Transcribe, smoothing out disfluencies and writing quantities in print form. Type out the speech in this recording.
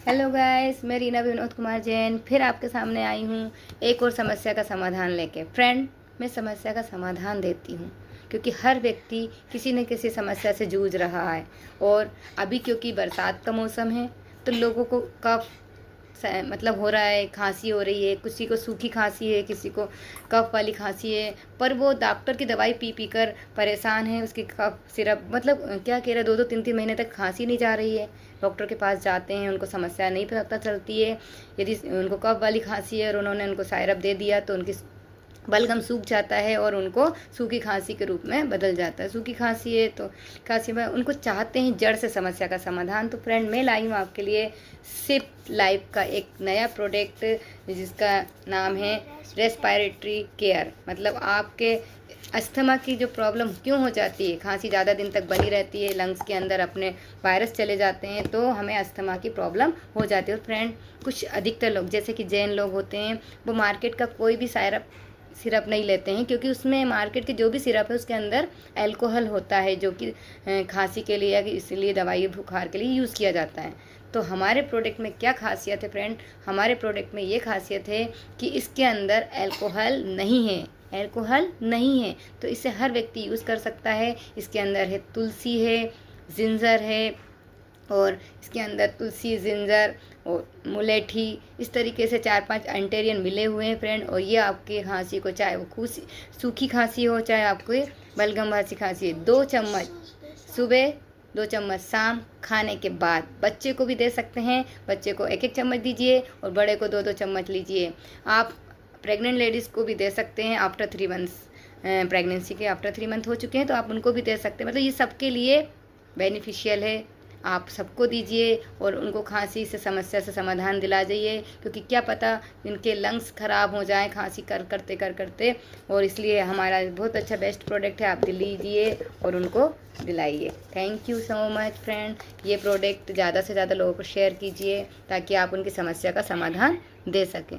Hello guys, मैं रीना विनोद कुमार जैन फिर आपके सामने आई हूँ एक और समस्या का समाधान लेके। फ्रेंड, मैं समस्या का समाधान देती हूँ क्योंकि हर व्यक्ति किसी न किसी समस्या से जूझ रहा है। और अभी क्योंकि बरसात का मौसम है तो लोगों को कफ मतलब हो रहा है, खांसी हो रही है, किसी को सूखी खांसी है, किसी को कफ वाली खांसी है। पर वो डॉक्टर की दवाई पी पी कर परेशान है। उसकी कफ सिरप मतलब क्या कह रहा है, 2-2 3-3 महीने तक खांसी नहीं जा रही है। डॉक्टर के पास जाते हैं, उनको समस्या नहीं पता चलती है। यदि उनको कफ वाली खांसी है और उन्होंने उनको सायरप दे दिया तो उनकी बलगम सूख जाता है और उनको सूखी खांसी के रूप में बदल जाता है। सूखी खांसी है तो खांसी में उनको चाहते हैं जड़ से समस्या का समाधान। तो फ्रेंड, मैं लाई हूँ आपके लिए सिप लाइफ का एक नया प्रोडक्ट जिसका नाम है रेस्पिरेटरी केयर। मतलब आपके अस्थमा की जो प्रॉब्लम क्यों हो जाती है, खांसी ज़्यादा दिन तक बनी रहती है, लंग्स के अंदर अपने वायरस चले जाते हैं तो हमें अस्थमा की प्रॉब्लम हो जाती है। और फ्रेंड, कुछ अधिकतर लोग जैसे कि जैन लोग होते हैं वो मार्केट का कोई भी सिरप नहीं लेते हैं क्योंकि उसमें मार्केट के जो भी सिरप है उसके अंदर अल्कोहल होता है जो कि खांसी के लिए या इसलिए दवाई बुखार के लिए यूज़ किया जाता है। तो हमारे प्रोडक्ट में क्या खासियत है फ्रेंड, हमारे प्रोडक्ट में ये खासियत है कि इसके अंदर अल्कोहल नहीं है। अल्कोहल नहीं है तो इसे हर व्यक्ति यूज़ कर सकता है। इसके अंदर है तुलसी है, जिंजर है, और इसके अंदर तुलसी, जिंजर और मुलेठी, इस तरीके से 4-5 एंटेरियन मिले हुए हैं फ्रेंड। और ये आपके खांसी को, चाहे वो सूखी खांसी हो चाहे आपको बलगम वाली खांसी है, 2 चम्मच सुबह, 2 चम्मच शाम खाने के बाद। बच्चे को भी दे सकते हैं, बच्चे को 1-1 चम्मच दीजिए और बड़े को 2-2 चम्मच लीजिए। आप प्रेग्नेंट लेडीज़ को भी दे सकते हैं आफ्टर 3 मंथ्स, प्रेगनेंसी के आफ्टर 3 मंथ हो चुके हैं तो आप उनको भी दे सकते हैं। मतलब ये सबके लिए बेनिफिशियल है। आप सबको दीजिए और उनको खांसी से समस्या से समाधान दिला जाइए क्योंकि क्या पता इनके लंग्स ख़राब हो जाएं खांसी करते। और इसलिए हमारा बहुत अच्छा बेस्ट प्रोडक्ट है, आप लीजिए और उनको दिलाइए। Thank you so much friend. ये प्रोडक्ट ज़्यादा से ज़्यादा लोगों को शेयर कीजिए ताकि आप उनकी समस्या का समाधान दे सकें।